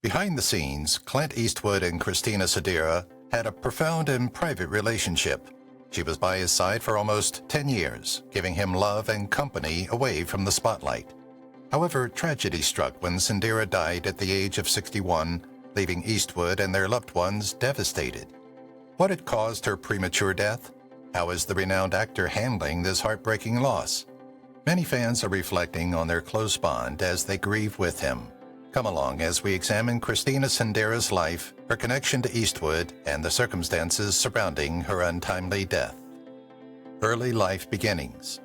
Behind the scenes, Clint Eastwood and Christina Sandera had a profound and private relationship. She was by his side for almost 10 years, giving him love and company away from the spotlight. However, tragedy struck when Sandera died at the age of 61, leaving Eastwood and their loved ones devastated. What had caused her premature death? How is the renowned actor handling this heartbreaking loss? Many fans are reflecting on their close bond as they grieve with him. Come along as we examine Christina Sandera's life, her connection to Eastwood, and the circumstances surrounding her untimely death. Early life beginnings.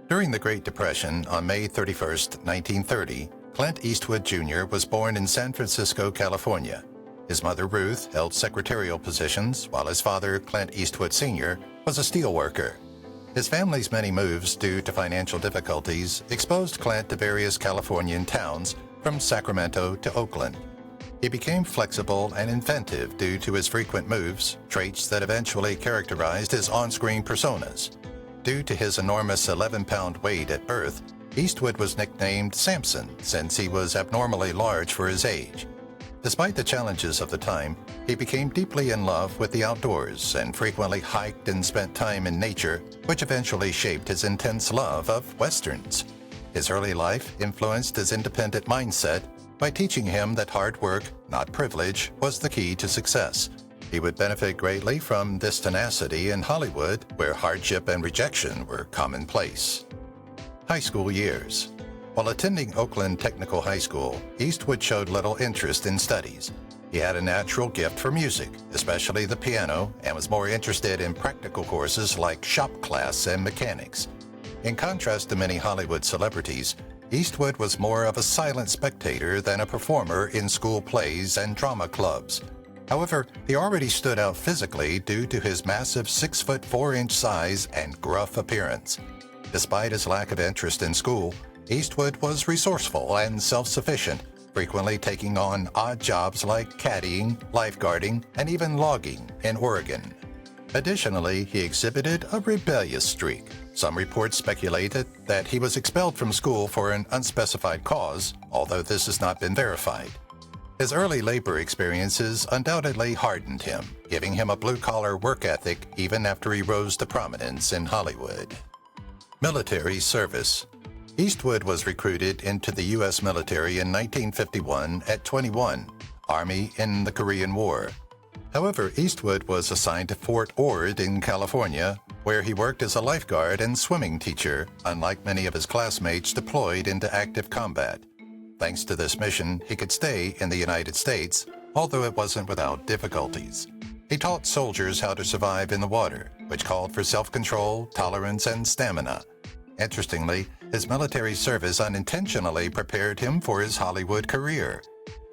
During the Great Depression, on May 31, 1930, Clint Eastwood Jr. was born in San Francisco, California. His mother, Ruth, held secretarial positions, while his father, Clint Eastwood Sr., was a steelworker. His family's many moves due to financial difficulties exposed Clint to various Californian towns, from Sacramento to Oakland. He became flexible and inventive due to his frequent moves, traits that eventually characterized his on-screen personas. Due to his enormous 11-pound weight at birth, Eastwood was nicknamed Samson since he was abnormally large for his age. Despite the challenges of the time, he became deeply in love with the outdoors and frequently hiked and spent time in nature, which eventually shaped his intense love of Westerns. His early life influenced his independent mindset by teaching him that hard work, not privilege, was the key to success. He would benefit greatly from this tenacity in Hollywood, where hardship and rejection were commonplace. High school years. While attending Oakland Technical High School, Eastwood showed little interest in studies. He had a natural gift for music, especially the piano, and was more interested in practical courses like shop class and mechanics. In contrast to many Hollywood celebrities, Eastwood was more of a silent spectator than a performer in school plays and drama clubs. However, he already stood out physically due to his massive 6'4" size and gruff appearance. Despite his lack of interest in school, Eastwood was resourceful and self-sufficient, frequently taking on odd jobs like caddying, lifeguarding, and even logging in Oregon. Additionally, he exhibited a rebellious streak. Some reports speculated that he was expelled from school for an unspecified cause, although this has not been verified. His early labor experiences undoubtedly hardened him, giving him a blue-collar work ethic even after he rose to prominence in Hollywood. Military service. Eastwood was recruited into the U.S. military in 1951 at 21, Army in the Korean War. However, Eastwood was assigned to Fort Ord in California, where he worked as a lifeguard and swimming teacher, unlike many of his classmates deployed into active combat. Thanks to this mission, he could stay in the United States, although it wasn't without difficulties. He taught soldiers how to survive in the water, which called for self-control, tolerance, and stamina. Interestingly, his military service unintentionally prepared him for his Hollywood career.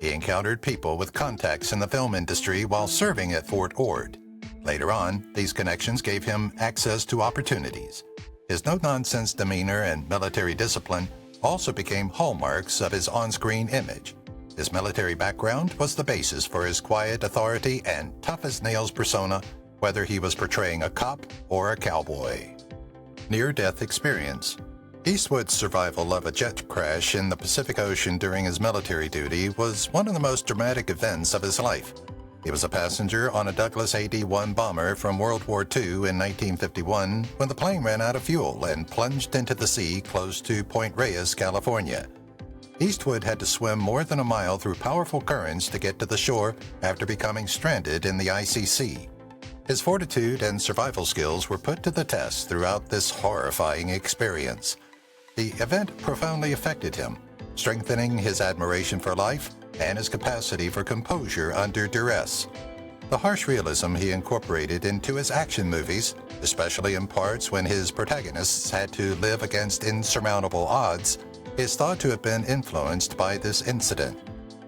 He encountered people with contacts in the film industry while serving at Fort Ord. Later on, these connections gave him access to opportunities. His no-nonsense demeanor and military discipline also became hallmarks of his on-screen image. His military background was the basis for his quiet authority and tough-as-nails persona, whether he was portraying a cop or a cowboy. Near-death experience. Eastwood's survival of a jet crash in the Pacific Ocean during his military duty was one of the most dramatic events of his life. He was a passenger on a Douglas AD-1 bomber from World War II in 1951 when the plane ran out of fuel and plunged into the sea close to Point Reyes, California. Eastwood had to swim more than a mile through powerful currents to get to the shore after becoming stranded in the icy sea. His fortitude and survival skills were put to the test throughout this horrifying experience. The event profoundly affected him, strengthening his admiration for life and his capacity for composure under duress. The harsh realism he incorporated into his action movies, especially in parts when his protagonists had to live against insurmountable odds, is thought to have been influenced by this incident.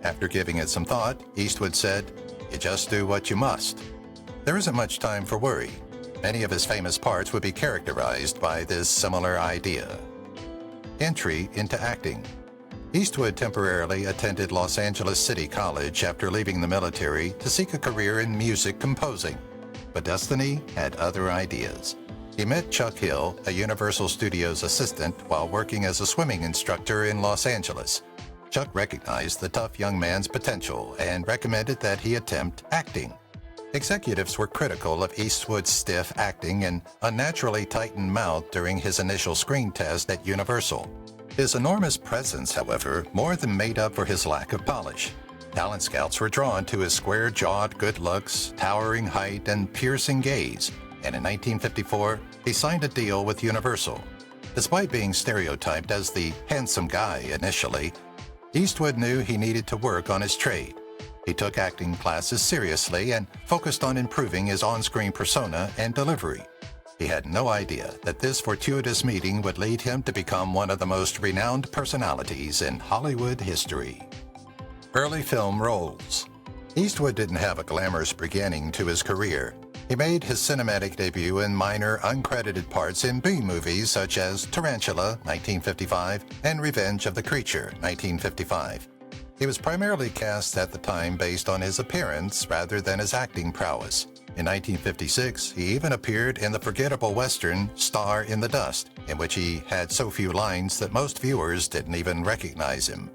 After giving it some thought, Eastwood said, "You just do what you must." There isn't much time for worry. Many of his famous parts would be characterized by this similar idea. Entry into acting. Eastwood temporarily attended Los Angeles City College after leaving the military to seek a career in music composing. But destiny had other ideas. He met Chuck Hill, a Universal Studios assistant, while working as a swimming instructor in Los Angeles. Chuck recognized the tough young man's potential and recommended that he attempt acting. Executives were critical of Eastwood's stiff acting and unnaturally tightened mouth during his initial screen test at Universal. His enormous presence, however, more than made up for his lack of polish. Talent scouts were drawn to his square-jawed good looks, towering height, and piercing gaze, and in 1954, he signed a deal with Universal. Despite being stereotyped as the handsome guy initially, Eastwood knew he needed to work on his trade. He took acting classes seriously and focused on improving his on-screen persona and delivery. He had no idea that this fortuitous meeting would lead him to become one of the most renowned personalities in Hollywood history. Early film roles. Eastwood didn't have a glamorous beginning to his career. He made his cinematic debut in minor, uncredited parts in B-movies such as Tarantula, 1955, and Revenge of the Creature, 1955. He was primarily cast at the time based on his appearance rather than his acting prowess. In 1956, he even appeared in the forgettable Western Star in the Dust, in which he had so few lines that most viewers didn't even recognize him.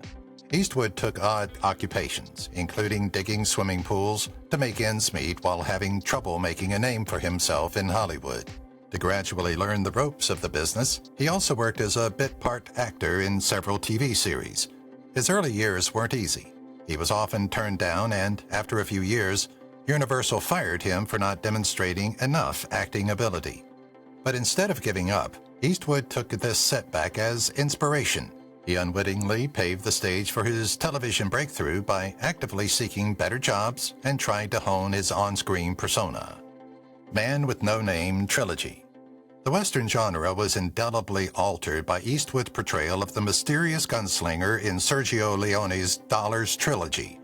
Eastwood took odd occupations, including digging swimming pools, to make ends meet while having trouble making a name for himself in Hollywood. To gradually learn the ropes of the business, he also worked as a bit-part actor in several TV series. His early years weren't easy. He was often turned down, and after a few years, Universal fired him for not demonstrating enough acting ability. But instead of giving up, Eastwood took this setback as inspiration. He unwittingly paved the stage for his television breakthrough by actively seeking better jobs and trying to hone his on-screen persona. Man with No Name Trilogy. The Western genre was indelibly altered by Eastwood's portrayal of the mysterious gunslinger in Sergio Leone's Dollars trilogy.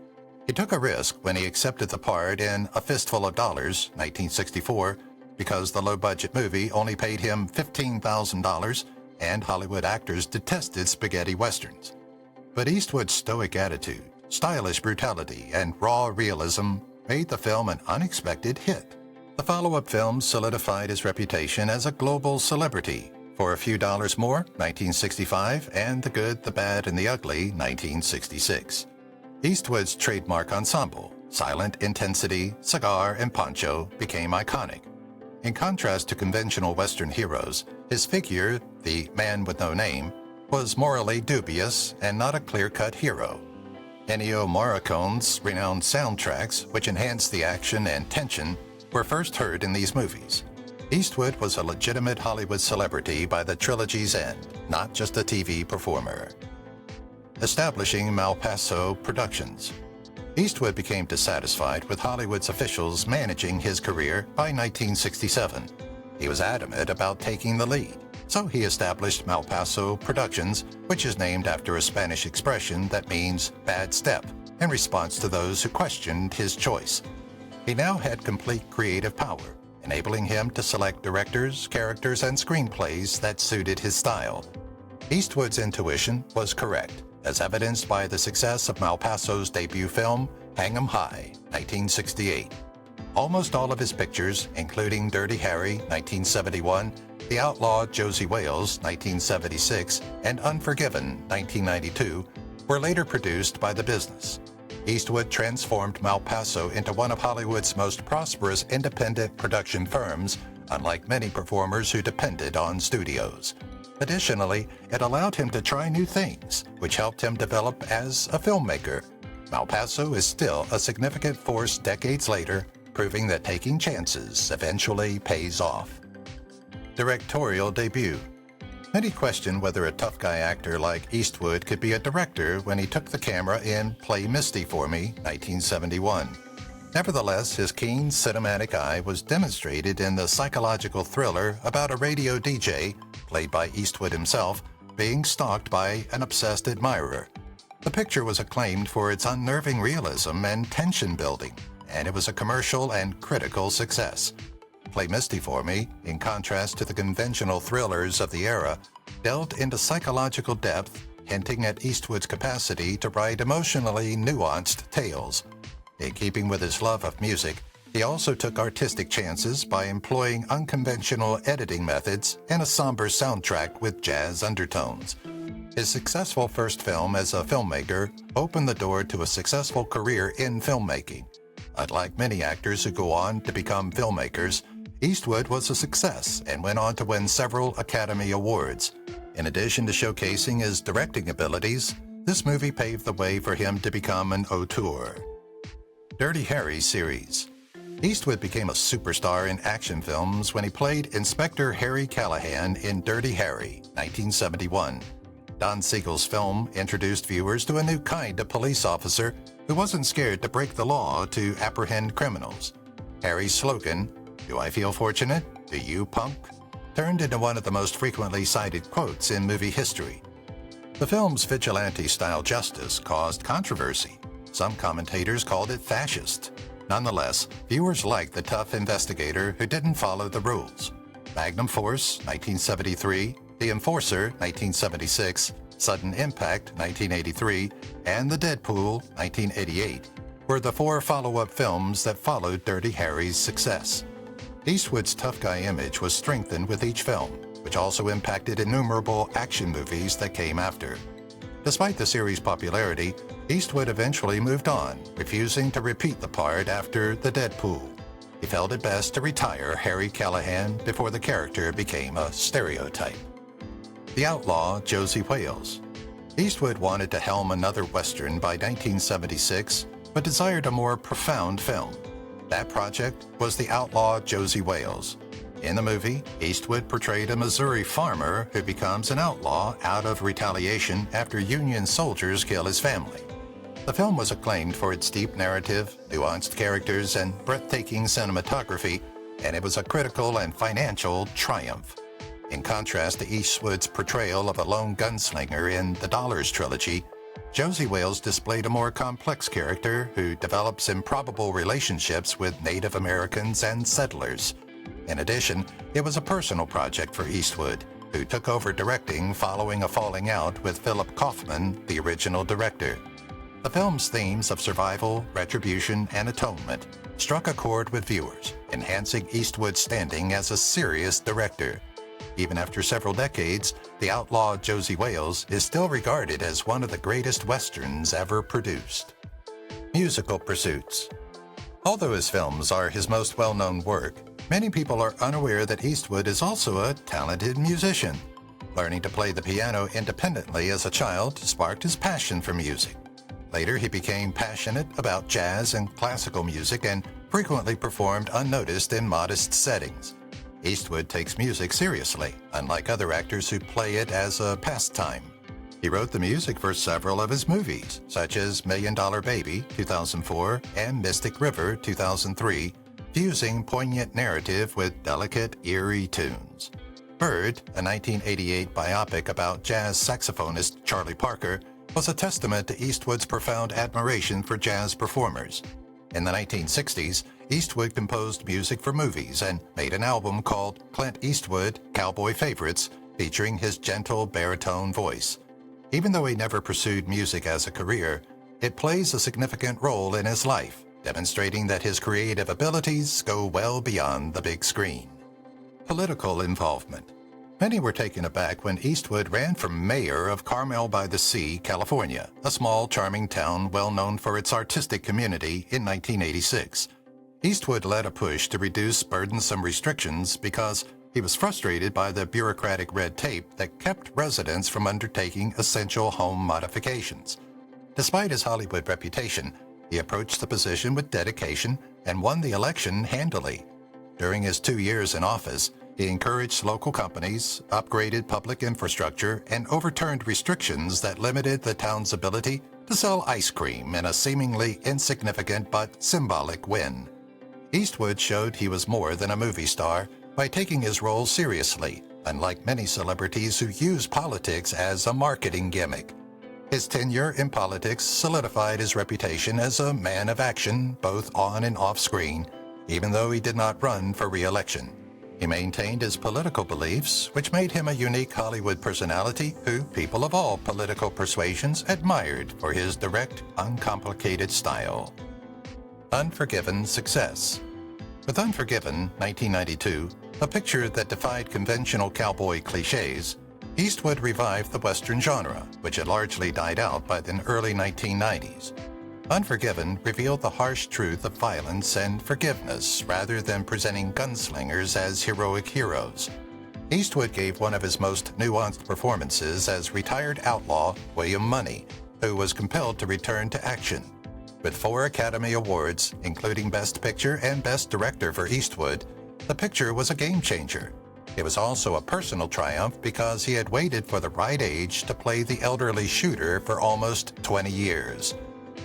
He took a risk when he accepted the part in A Fistful of Dollars, 1964, because the low-budget movie only paid him $15,000 and Hollywood actors detested spaghetti westerns. But Eastwood's stoic attitude, stylish brutality, and raw realism made the film an unexpected hit. The follow-up film solidified his reputation as a global celebrity. For a Few Dollars More, 1965, and The Good, the Bad, and the Ugly, 1966. Eastwood's trademark ensemble, silent intensity, cigar, and poncho, became iconic. In contrast to conventional Western heroes, his figure, the Man with No Name, was morally dubious and not a clear-cut hero. Ennio Morricone's renowned soundtracks, which enhanced the action and tension, were first heard in these movies. Eastwood was a legitimate Hollywood celebrity by the trilogy's end, not just a TV performer. Establishing Paso Productions. Eastwood became dissatisfied with Hollywood's officials managing his career by 1967. He was adamant about taking the lead, so he established Paso Productions, which is named after a Spanish expression that means bad step, in response to those who questioned his choice. He now had complete creative power, enabling him to select directors, characters, and screenplays that suited his style. Eastwood's intuition was correct, as evidenced by the success of Paso's debut film, Hang 'em High, 1968. Almost all of his pictures, including Dirty Harry, 1971, The Outlaw Josey Wales, 1976, and Unforgiven, 1992, were later produced by the business. Eastwood transformed Paso into one of Hollywood's most prosperous independent production firms, unlike many performers who depended on studios. Additionally, it allowed him to try new things, which helped him develop as a filmmaker. Paso is still a significant force decades later, proving that taking chances eventually pays off. Directorial debut. Many question whether a tough guy actor like Eastwood could be a director when he took the camera in Play Misty for Me, 1971. Nevertheless, his keen cinematic eye was demonstrated in the psychological thriller about a radio DJ, played by Eastwood himself, being stalked by an obsessed admirer. The picture was acclaimed for its unnerving realism and tension building, and it was a commercial and critical success. Play Misty for Me, in contrast to the conventional thrillers of the era, delved into psychological depth, hinting at Eastwood's capacity to write emotionally nuanced tales. In keeping with his love of music, he also took artistic chances by employing unconventional editing methods and a somber soundtrack with jazz undertones. His successful first film as a filmmaker opened the door to a successful career in filmmaking. Unlike many actors who go on to become filmmakers, Eastwood was a success and went on to win several Academy Awards. In addition to showcasing his directing abilities, this movie paved the way for him to become an auteur. Dirty Harry series. Eastwood became a superstar in action films when he played Inspector Harry Callahan in Dirty Harry, 1971. Don Siegel's film introduced viewers to a new kind of police officer who wasn't scared to break the law to apprehend criminals. Harry's slogan, "Do I feel fortunate? Do you, punk?" turned into one of the most frequently cited quotes in movie history. The film's vigilante-style justice caused controversy. Some commentators called it fascist. Nonetheless, viewers liked the tough investigator who didn't follow the rules. Magnum Force, 1973, The Enforcer, 1976, Sudden Impact, 1983, and The Deadpool, 1988, were the four follow-up films that followed Dirty Harry's success. Eastwood's tough guy image was strengthened with each film, which also impacted innumerable action movies that came after. Despite the series' popularity, Eastwood eventually moved on, refusing to repeat the part after The Deadpool. He felt it best to retire Harry Callahan before the character became a stereotype. The Outlaw, Josey Wales. Eastwood wanted to helm another Western by 1976, but desired a more profound film. That project was The Outlaw, Josey Wales. In the movie, Eastwood portrayed a Missouri farmer who becomes an outlaw out of retaliation after Union soldiers kill his family. The film was acclaimed for its deep narrative, nuanced characters, and breathtaking cinematography, and it was a critical and financial triumph. In contrast to Eastwood's portrayal of a lone gunslinger in the Dollars trilogy, Josey Wales displayed a more complex character who develops improbable relationships with Native Americans and settlers. In addition, it was a personal project for Eastwood, who took over directing following a falling out with Philip Kaufman, the original director. The film's themes of survival, retribution, and atonement struck a chord with viewers, enhancing Eastwood's standing as a serious director. Even after several decades, The Outlaw Josey Wales is still regarded as one of the greatest westerns ever produced. Musical pursuits. Although his films are his most well-known work, many people are unaware that Eastwood is also a talented musician. Learning to play the piano independently as a child sparked his passion for music. Later, he became passionate about jazz and classical music and frequently performed unnoticed in modest settings. Eastwood takes music seriously, unlike other actors who play it as a pastime. He wrote the music for several of his movies, such as $1 Million Baby, 2004, and Mystic River, 2003, fusing poignant narrative with delicate, eerie tunes. Bird, a 1988 biopic about jazz saxophonist Charlie Parker, was a testament to Eastwood's profound admiration for jazz performers. In the 1960s, Eastwood composed music for movies and made an album called Clint Eastwood, Cowboy Favorites, featuring his gentle baritone voice. Even though he never pursued music as a career, it plays a significant role in his life, demonstrating that his creative abilities go well beyond the big screen. Political involvement. Many were taken aback when Eastwood ran for mayor of Carmel by the Sea, California, a small, charming town well known for its artistic community, in 1986. Eastwood led a push to reduce burdensome restrictions because he was frustrated by the bureaucratic red tape that kept residents from undertaking essential home modifications. Despite his Hollywood reputation, he approached the position with dedication and won the election handily. During his 2 years in office, he encouraged local companies, upgraded public infrastructure, and overturned restrictions that limited the town's ability to sell ice cream in a seemingly insignificant but symbolic win. Eastwood showed he was more than a movie star by taking his role seriously, unlike many celebrities who use politics as a marketing gimmick. His tenure in politics solidified his reputation as a man of action, both on and off screen, even though he did not run for re-election. He maintained his political beliefs, which made him a unique Hollywood personality who people of all political persuasions admired for his direct, uncomplicated style. Unforgiven success. With Unforgiven, 1992, a picture that defied conventional cowboy cliches, Eastwood revived the Western genre, which had largely died out by the early 1990s. Unforgiven revealed the harsh truth of violence and forgiveness rather than presenting gunslingers as heroic heroes. Eastwood gave one of his most nuanced performances as retired outlaw William Money, who was compelled to return to action. With 4 Academy Awards, including Best Picture and Best Director for Eastwood, the picture was a game changer. It was also a personal triumph because he had waited for the right age to play the elderly shooter for almost 20 years.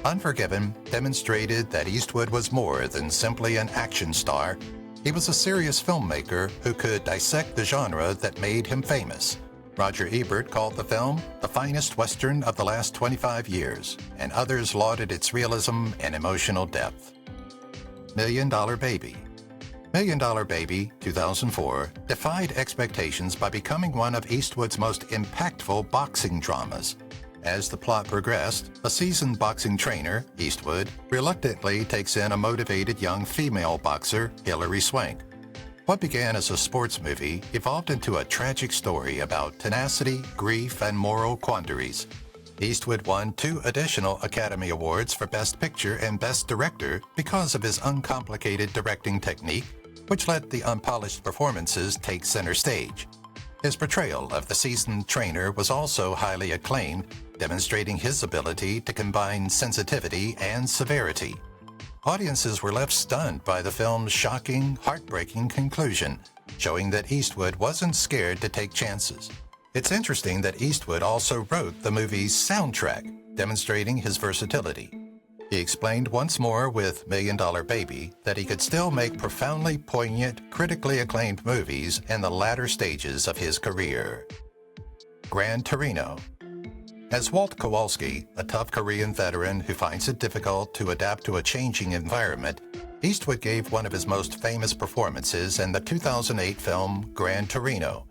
Unforgiven demonstrated that Eastwood was more than simply an action star. He was a serious filmmaker who could dissect the genre that made him famous. Roger Ebert called the film the finest Western of the last 25 years, and others lauded its realism and emotional depth. $1 Million Baby. $1 Million Baby, 2004, defied expectations by becoming one of Eastwood's most impactful boxing dramas. As the plot progressed, a seasoned boxing trainer, Eastwood, reluctantly takes in a motivated young female boxer, Hilary Swank. What began as a sports movie evolved into a tragic story about tenacity, grief, and moral quandaries. Eastwood won 2 additional Academy Awards for Best Picture and Best Director because of his uncomplicated directing technique, which let the unpolished performances take center stage. His portrayal of the seasoned trainer was also highly acclaimed, demonstrating his ability to combine sensitivity and severity. Audiences were left stunned by the film's shocking, heartbreaking conclusion, showing that Eastwood wasn't scared to take chances. It's interesting that Eastwood also wrote the movie's soundtrack, demonstrating his versatility. He explained once more with $1 Million Baby that he could still make profoundly poignant, critically acclaimed movies in the latter stages of his career. Gran Torino. As Walt Kowalski, a tough Korean veteran who finds it difficult to adapt to a changing environment, Eastwood gave one of his most famous performances in the 2008 film Gran Torino.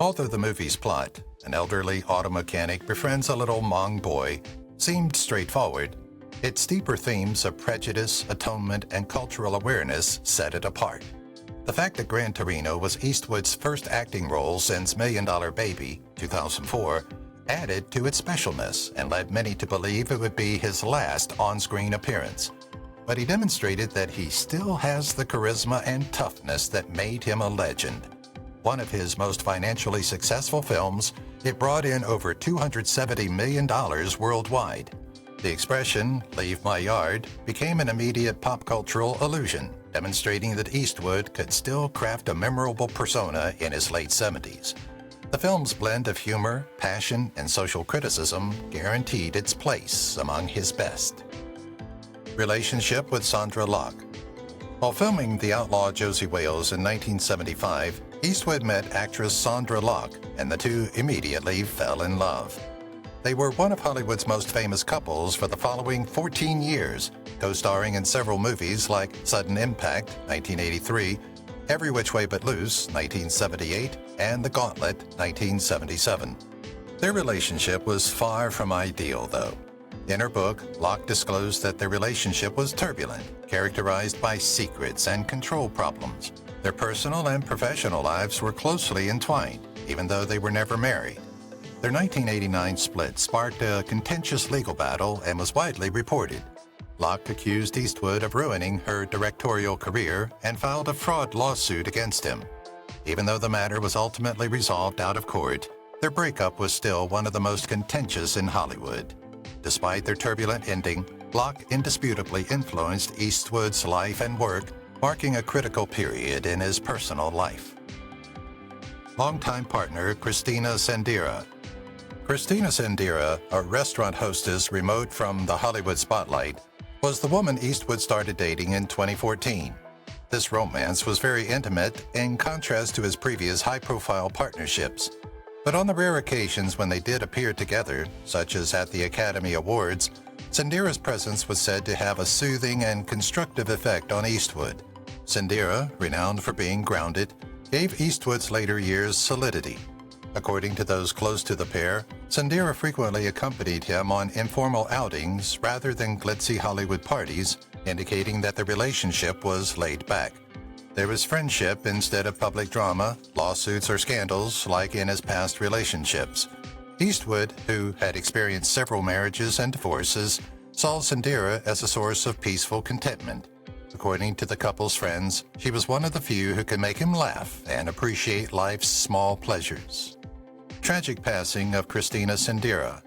Although the movie's plot, an elderly auto mechanic befriends a little Hmong boy, seemed straightforward, its deeper themes of prejudice, atonement, and cultural awareness set it apart. The fact that Gran Torino was Eastwood's first acting role since $1 Million Baby, 2004, added to its specialness and led many to believe it would be his last on-screen appearance. But he demonstrated that he still has the charisma and toughness that made him a legend. One of his most financially successful films, it brought in over $270 million worldwide. The expression, "leave my yard," became an immediate pop cultural allusion, demonstrating that Eastwood could still craft a memorable persona in his late 70s. The film's blend of humor, passion, and social criticism guaranteed its place among his best. Relationship with Sandra Locke. While filming The Outlaw Josey Wales in 1975, Eastwood met actress Sandra Locke, and the two immediately fell in love. They were one of Hollywood's most famous couples for the following 14 years, co-starring in several movies like Sudden Impact, 1983, Every Which Way But Loose, 1978, and The Gauntlet, 1977. Their relationship was far from ideal, though. In her book, Locke disclosed that their relationship was turbulent, characterized by secrets and control problems. Their personal and professional lives were closely entwined, even though they were never married. Their 1989 split sparked a contentious legal battle and was widely reported. Locke accused Eastwood of ruining her directorial career and filed a fraud lawsuit against him. Even though the matter was ultimately resolved out of court, their breakup was still one of the most contentious in Hollywood. Despite their turbulent ending, Locke indisputably influenced Eastwood's life and work, marking a critical period in his personal life. Longtime partner Christina Sandera. Christina Sandera, a restaurant hostess remote from the Hollywood spotlight, was the woman Eastwood started dating in 2014. This romance was very intimate in contrast to his previous high-profile partnerships. But on the rare occasions when they did appear together, such as at the Academy Awards, Sandera's presence was said to have a soothing and constructive effect on Eastwood. Sandera, renowned for being grounded, gave Eastwood's later years solidity. According to those close to the pair, Sandera frequently accompanied him on informal outings rather than glitzy Hollywood parties, indicating that the relationship was laid back. There was friendship instead of public drama, lawsuits, or scandals like in his past relationships. Eastwood, who had experienced several marriages and divorces, saw Sandera as a source of peaceful contentment. According to the couple's friends, she was one of the few who could make him laugh and appreciate life's small pleasures. Tragic passing of Christina Sandera.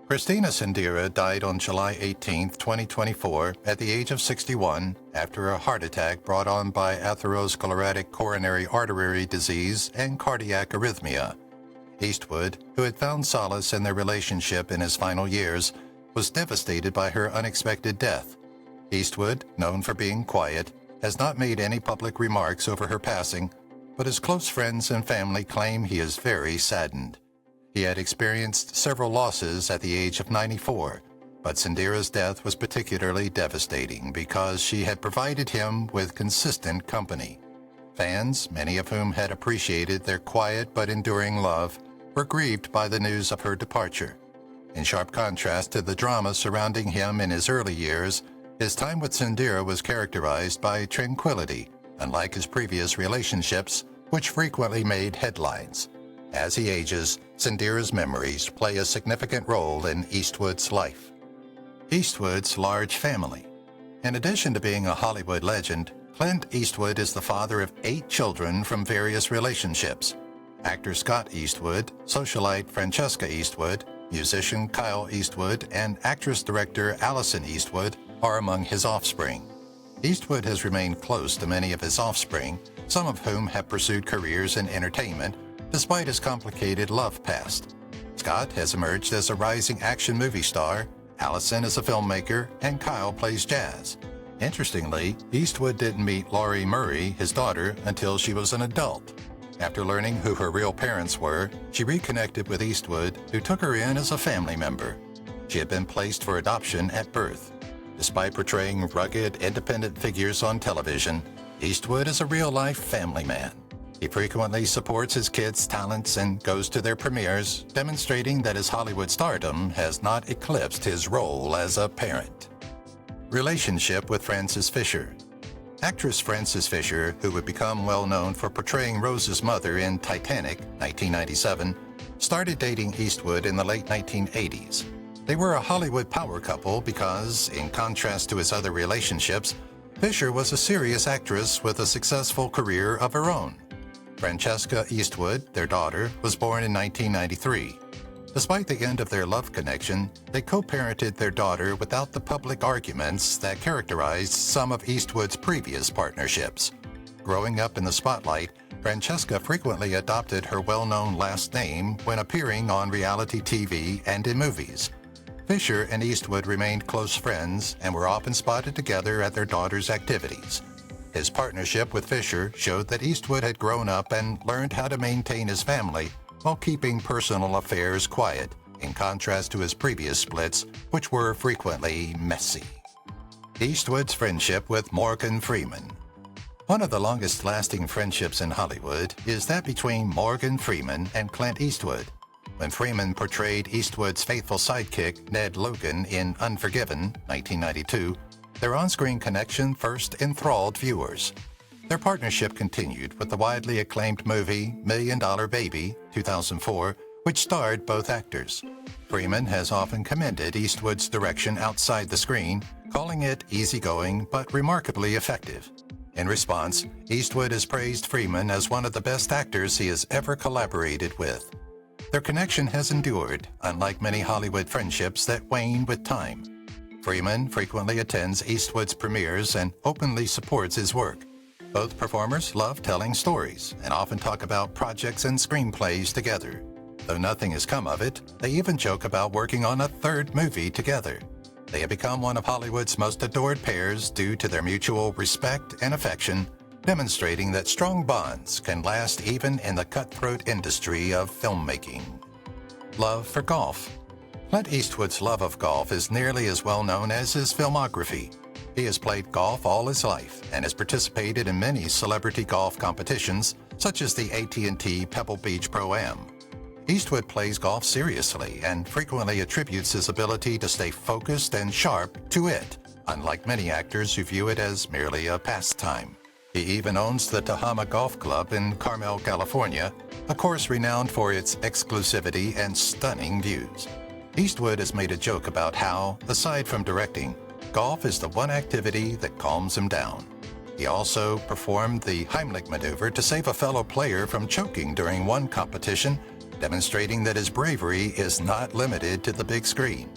Christina Sandera died on July 18, 2024, at the age of 61 after a heart attack brought on by atherosclerotic coronary artery disease and cardiac arrhythmia. Eastwood, who had found solace in their relationship in his final years, was devastated by her unexpected death. Eastwood, known for being quiet, has not made any public remarks over her passing, but his close friends and family claim he is very saddened. He had experienced several losses at the age of 94, but Sandera's death was particularly devastating because she had provided him with consistent company. Fans, many of whom had appreciated their quiet but enduring love, were grieved by the news of her departure. In sharp contrast to the drama surrounding him in his early years, his time with Sandera was characterized by tranquility, unlike his previous relationships, which frequently made headlines. As he ages, Sandera's memories play a significant role in Eastwood's life. Eastwood's large family. In addition to being a Hollywood legend, Clint Eastwood is the father of 8 children from various relationships. Actor Scott Eastwood, socialite Francesca Eastwood, musician Kyle Eastwood, and actress-director Allison Eastwood are among his offspring. Eastwood has remained close to many of his offspring, some of whom have pursued careers in entertainment, despite his complicated love past. Scott has emerged as a rising action movie star, Allison is a filmmaker, and Kyle plays jazz. Interestingly, Eastwood didn't meet Laurie Murray, his daughter, until she was an adult. After learning who her real parents were, she reconnected with Eastwood, who took her in as a family member. She had been placed for adoption at birth. Despite portraying rugged, independent figures on television, Eastwood is a real-life family man. He frequently supports his kids' talents and goes to their premieres, demonstrating that his Hollywood stardom has not eclipsed his role as a parent. Relationship with Frances Fisher. Actress Frances Fisher, who would become well known for portraying Rose's mother in Titanic, 1997, started dating Eastwood in the late 1980s. They were a Hollywood power couple because, in contrast to his other relationships, Fisher was a serious actress with a successful career of her own. Francesca Eastwood, their daughter, was born in 1993. Despite the end of their love connection, they co-parented their daughter without the public arguments that characterized some of Eastwood's previous partnerships. Growing up in the spotlight, Francesca frequently adopted her well-known last name when appearing on reality TV and in movies. Fisher and Eastwood remained close friends and were often spotted together at their daughter's activities. His partnership with Fisher showed that Eastwood had grown up and learned how to maintain his family while keeping personal affairs quiet, in contrast to his previous splits, which were frequently messy. Eastwood's friendship with Morgan Freeman. One of the longest-lasting friendships in Hollywood is that between Morgan Freeman and Clint Eastwood. When Freeman portrayed Eastwood's faithful sidekick, Ned Logan, in Unforgiven, 1992, their on-screen connection first enthralled viewers. Their partnership continued with the widely acclaimed movie Million Dollar Baby, 2004, which starred both actors. Freeman has often commended Eastwood's direction outside the screen, calling it easygoing but remarkably effective. In response, Eastwood has praised Freeman as one of the best actors he has ever collaborated with. Their connection has endured, unlike many Hollywood friendships that wane with time. Freeman frequently attends Eastwood's premieres and openly supports his work. Both performers love telling stories and often talk about projects and screenplays together. Though nothing has come of it, they even joke about working on a third movie together. They have become one of Hollywood's most adored pairs due to their mutual respect and affection, demonstrating that strong bonds can last even in the cutthroat industry of filmmaking. Love for golf. Clint Eastwood's love of golf is nearly as well known as his filmography. He has played golf all his life and has participated in many celebrity golf competitions, such as the AT&T Pebble Beach Pro-Am. Eastwood plays golf seriously and frequently attributes his ability to stay focused and sharp to it, unlike many actors who view it as merely a pastime. He even owns the Tahama Golf Club in Carmel, California, a course renowned for its exclusivity and stunning views. Eastwood has made a joke about how, aside from directing, golf is the one activity that calms him down. He also performed the Heimlich maneuver to save a fellow player from choking during one competition, demonstrating that his bravery is not limited to the big screen.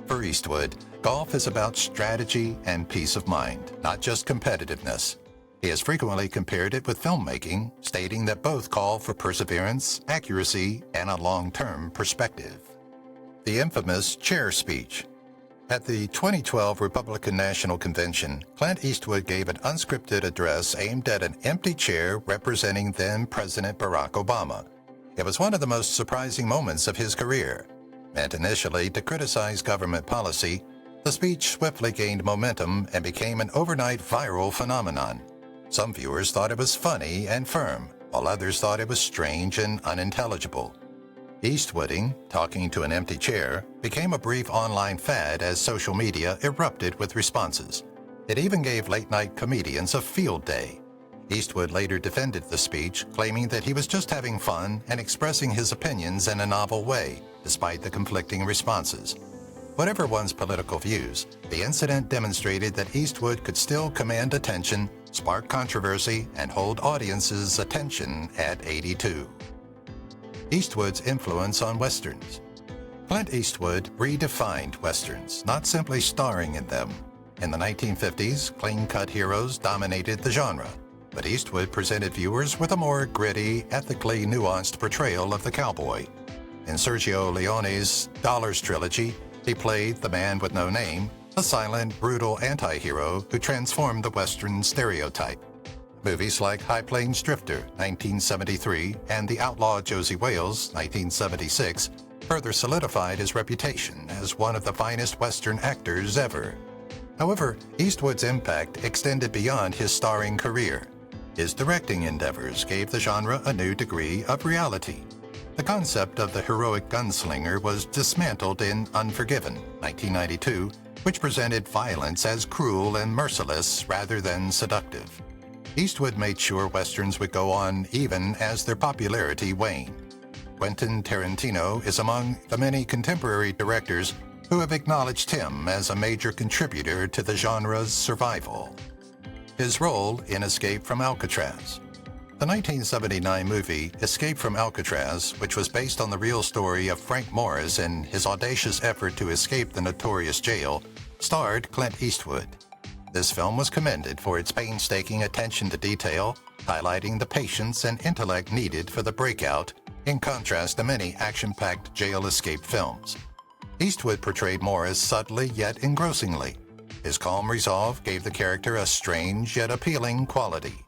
For Eastwood, golf is about strategy and peace of mind, not just competitiveness. He has frequently compared it with filmmaking, stating that both call for perseverance, accuracy, and a long-term perspective. The infamous chair speech. At the 2012 Republican National Convention, Clint Eastwood gave an unscripted address aimed at an empty chair representing then-President Barack Obama. It was one of the most surprising moments of his career. Meant initially to criticize government policy, the speech swiftly gained momentum and became an overnight viral phenomenon. Some viewers thought it was funny and firm, while others thought it was strange and unintelligible. Eastwooding, talking to an empty chair, became a brief online fad as social media erupted with responses. It even gave late-night comedians a field day. Eastwood later defended the speech, claiming that he was just having fun and expressing his opinions in a novel way, despite the conflicting responses. Whatever one's political views, the incident demonstrated that Eastwood could still command attention, spark controversy, and hold audiences' attention at 82. Eastwood's influence on Westerns. Clint Eastwood redefined Westerns, not simply starring in them. In the 1950s, clean-cut heroes dominated the genre, but Eastwood presented viewers with a more gritty, ethically nuanced portrayal of the cowboy. In Sergio Leone's Dollars trilogy, he played the man with no name, a silent, brutal anti-hero who transformed the Western stereotype. Movies like High Plains Drifter, 1973, and The Outlaw Josey Wales, 1976, further solidified his reputation as one of the finest Western actors ever. However, Eastwood's impact extended beyond his starring career. His directing endeavors gave the genre a new degree of reality. The concept of the heroic gunslinger was dismantled in Unforgiven, 1992, which presented violence as cruel and merciless rather than seductive. Eastwood made sure Westerns would go on even as their popularity waned. Quentin Tarantino is among the many contemporary directors who have acknowledged him as a major contributor to the genre's survival. His role in Escape from Alcatraz. The 1979 movie Escape from Alcatraz, which was based on the real story of Frank Morris and his audacious effort to escape the notorious jail, starred Clint Eastwood. This film was commended for its painstaking attention to detail, highlighting the patience and intellect needed for the breakout, in contrast to many action-packed jail escape films. Eastwood portrayed Morris subtly yet engrossingly. His calm resolve gave the character a strange yet appealing quality.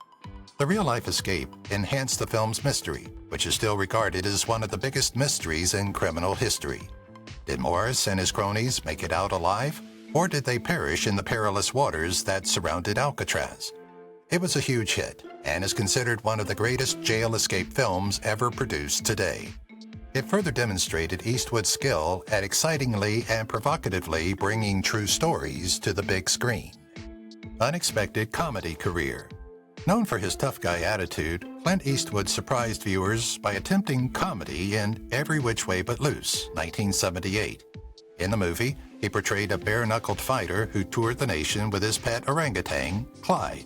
The real-life escape enhanced the film's mystery, which is still regarded as one of the biggest mysteries in criminal history. Did Morris and his cronies make it out alive, or did they perish in the perilous waters that surrounded Alcatraz? It was a huge hit, and is considered one of the greatest jail escape films ever produced today. It further demonstrated Eastwood's skill at excitingly and provocatively bringing true stories to the big screen. Unexpected comedy career. Known for his tough guy attitude, Clint Eastwood surprised viewers by attempting comedy in Every Which Way But Loose, 1978. In the movie, he portrayed a bare-knuckled fighter who toured the nation with his pet orangutan, Clyde.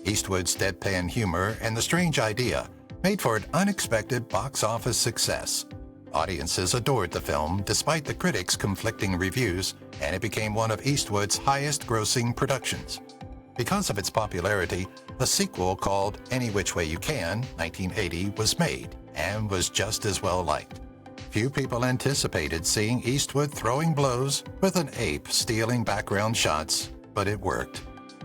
Eastwood's deadpan humor and the strange idea made for an unexpected box office success. Audiences adored the film despite the critics' conflicting reviews, and it became one of Eastwood's highest-grossing productions. Because of its popularity, a sequel called Any Which Way You Can, 1980, was made and was just as well liked. Few people anticipated seeing Eastwood throwing blows with an ape stealing background shots, but it worked.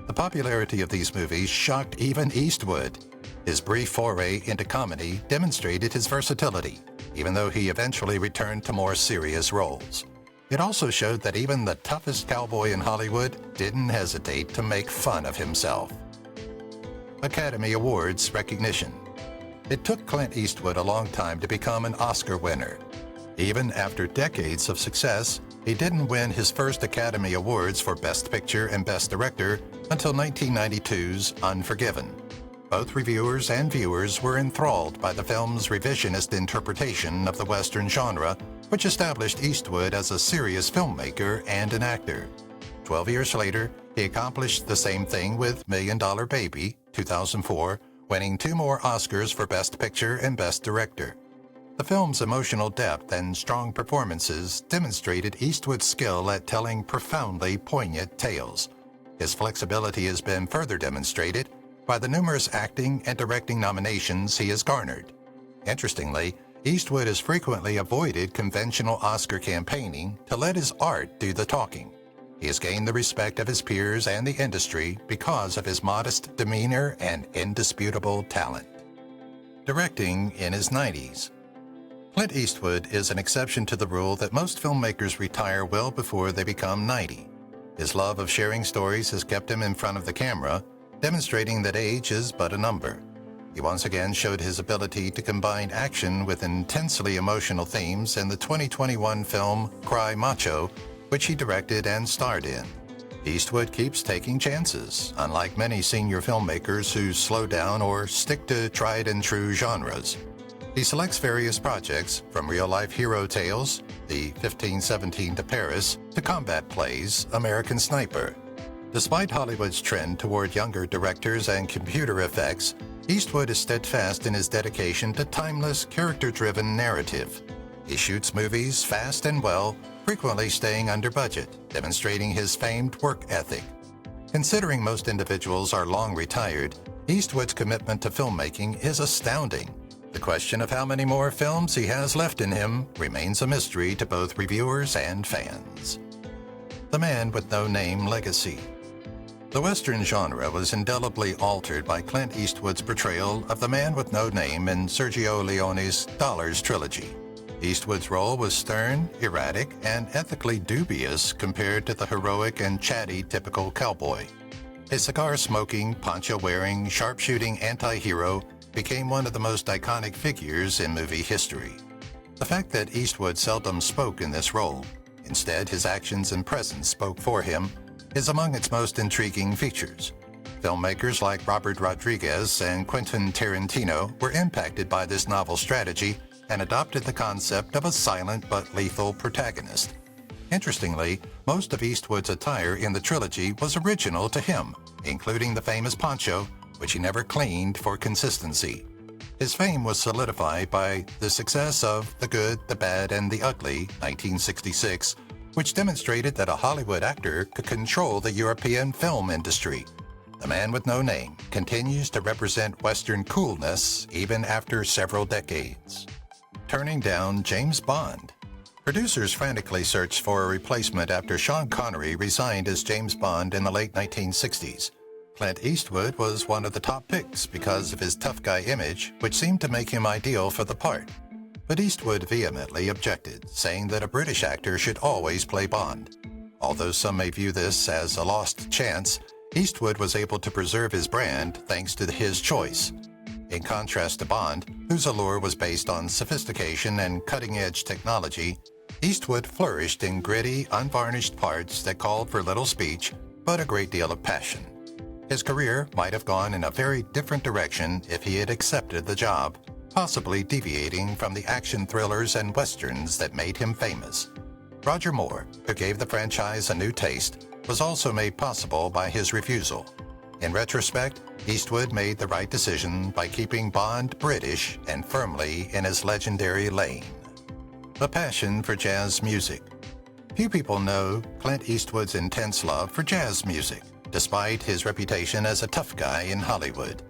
The popularity of these movies shocked even Eastwood. His brief foray into comedy demonstrated his versatility, even though he eventually returned to more serious roles. It also showed that even the toughest cowboy in Hollywood didn't hesitate to make fun of himself. Academy Awards recognition. It took Clint Eastwood a long time to become an Oscar winner. Even after decades of success, he didn't win his first Academy Awards for Best Picture and Best Director until 1992's Unforgiven. Both reviewers and viewers were enthralled by the film's revisionist interpretation of the Western genre, which established Eastwood as a serious filmmaker and an actor. 12 years later, he accomplished the same thing with Million Dollar Baby, 2004, winning 2 more Oscars for Best Picture and Best Director. The film's emotional depth and strong performances demonstrated Eastwood's skill at telling profoundly poignant tales. His flexibility has been further demonstrated by the numerous acting and directing nominations he has garnered. Interestingly, Eastwood has frequently avoided conventional Oscar campaigning to let his art do the talking. He has gained the respect of his peers and the industry because of his modest demeanor and indisputable talent. Directing in his 90s. Clint Eastwood is an exception to the rule that most filmmakers retire well before they become 90. His love of sharing stories has kept him in front of the camera, demonstrating that age is but a number. He once again showed his ability to combine action with intensely emotional themes in the 2021 film Cry Macho, which he directed and starred in. Eastwood keeps taking chances, unlike many senior filmmakers who slow down or stick to tried-and-true genres. He selects various projects, from real-life hero tales, the 1517 to Paris, to combat plays, American Sniper. Despite Hollywood's trend toward younger directors and computer effects, Eastwood is steadfast in his dedication to timeless, character-driven narrative. He shoots movies fast and well, frequently staying under budget, demonstrating his famed work ethic. Considering most individuals are long retired, Eastwood's commitment to filmmaking is astounding. The question of how many more films he has left in him remains a mystery to both reviewers and fans. The Man with No Name Legacy. The Western genre was indelibly altered by Clint Eastwood's portrayal of the Man with No Name in Sergio Leone's Dollars trilogy. Eastwood's role was stern, erratic, and ethically dubious compared to the heroic and chatty typical cowboy. A cigar-smoking, poncho-wearing, sharpshooting anti-hero became one of the most iconic figures in movie history. The fact that Eastwood seldom spoke in this role, instead his actions and presence spoke for him, is among its most intriguing features. Filmmakers like Robert Rodriguez and Quentin Tarantino were impacted by this novel strategy and adopted the concept of a silent but lethal protagonist. Interestingly, most of Eastwood's attire in the trilogy was original to him, including the famous poncho, which he never cleaned for consistency. His fame was solidified by the success of The Good, the Bad, and the Ugly, 1966, which demonstrated that a Hollywood actor could control the European film industry. The Man with No Name continues to represent Western coolness even after several decades. Turning down James Bond. Producers frantically searched for a replacement after Sean Connery resigned as James Bond in the late 1960s. Clint Eastwood was one of the top picks because of his tough guy image, which seemed to make him ideal for the part. But Eastwood vehemently objected, saying that a British actor should always play Bond. Although some may view this as a lost chance, Eastwood was able to preserve his brand thanks to his choice. In contrast to Bond, whose allure was based on sophistication and cutting-edge technology, Eastwood flourished in gritty, unvarnished parts that called for little speech, but a great deal of passion. His career might have gone in a very different direction if he had accepted the job, possibly deviating from the action thrillers and westerns that made him famous. Roger Moore, who gave the franchise a new taste, was also made possible by his refusal. In retrospect, Eastwood made the right decision by keeping Bond British and firmly in his legendary lane. A passion for jazz music. Few people know Clint Eastwood's intense love for jazz music, despite his reputation as a tough guy in Hollywood.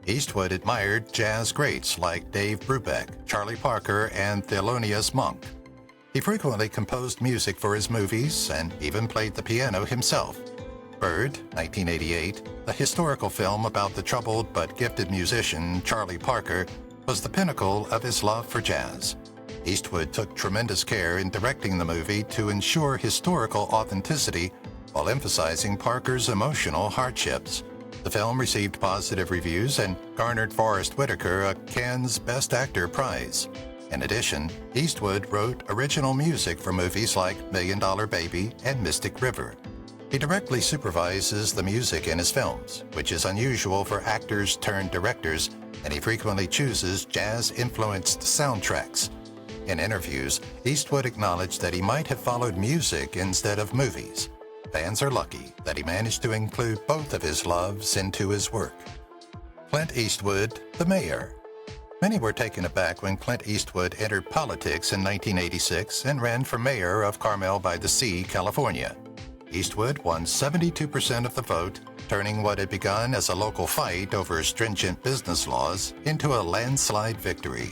Eastwood admired jazz greats like Dave Brubeck, Charlie Parker, and Thelonious Monk. He frequently composed music for his movies and even played the piano himself. Bird, 1988, the historical film about the troubled but gifted musician Charlie Parker, was the pinnacle of his love for jazz. Eastwood took tremendous care in directing the movie to ensure historical authenticity while emphasizing Parker's emotional hardships. The film received positive reviews and garnered Forrest Whitaker a Cannes Best Actor prize. In addition, Eastwood wrote original music for movies like Million Dollar Baby and Mystic River. He directly supervises the music in his films, which is unusual for actors turned directors, and he frequently chooses jazz-influenced soundtracks. In interviews, Eastwood acknowledged that he might have followed music instead of movies. Fans are lucky that he managed to include both of his loves into his work. Clint Eastwood, the mayor. Many were taken aback when Clint Eastwood entered politics in 1986 and ran for mayor of Carmel by the Sea, California. Eastwood won 72% of the vote, turning what had begun as a local fight over stringent business laws into a landslide victory.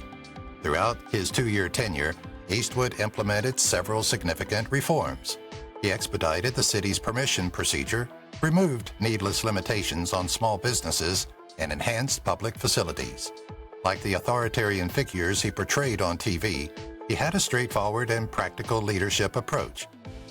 Throughout his 2-year tenure, Eastwood implemented several significant reforms. He expedited the city's permission procedure, removed needless limitations on small businesses, and enhanced public facilities. Like the authoritarian figures he portrayed on TV, he had a straightforward and practical leadership approach.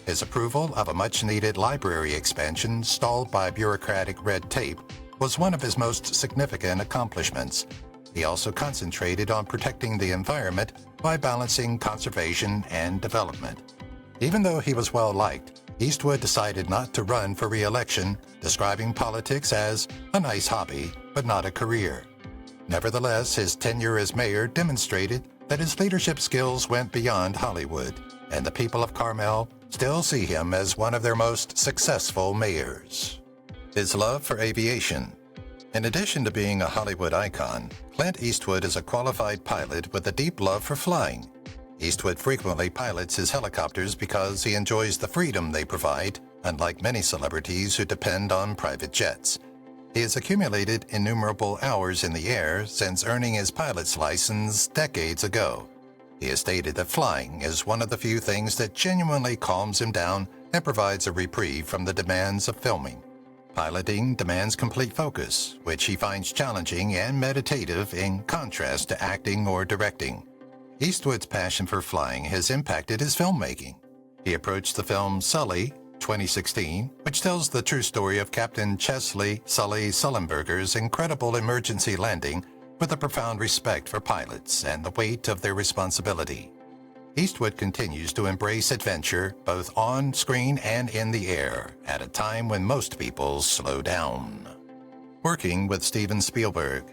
His approval of a much-needed library expansion stalled by bureaucratic red tape was one of his most significant accomplishments. He also concentrated on protecting the environment by balancing conservation and development. Even though he was well-liked, Eastwood decided not to run for re-election, describing politics as a nice hobby, but not a career. Nevertheless, his tenure as mayor demonstrated that his leadership skills went beyond Hollywood, and the people of Carmel still see him as one of their most successful mayors. His love for aviation. In addition to being a Hollywood icon, Clint Eastwood is a qualified pilot with a deep love for flying. Eastwood frequently pilots his helicopters because he enjoys the freedom they provide, unlike many celebrities who depend on private jets. He has accumulated innumerable hours in the air since earning his pilot's license decades ago. He has stated that flying is one of the few things that genuinely calms him down and provides a reprieve from the demands of filming. Piloting demands complete focus, which he finds challenging and meditative in contrast to acting or directing. Eastwood's passion for flying has impacted his filmmaking. He approached the film Sully, 2016, which tells the true story of Captain Chesley "Sully" Sullenberger's incredible emergency landing, with a profound respect for pilots and the weight of their responsibility. Eastwood continues to embrace adventure both on screen and in the air at a time when most people slow down. Working with Steven Spielberg.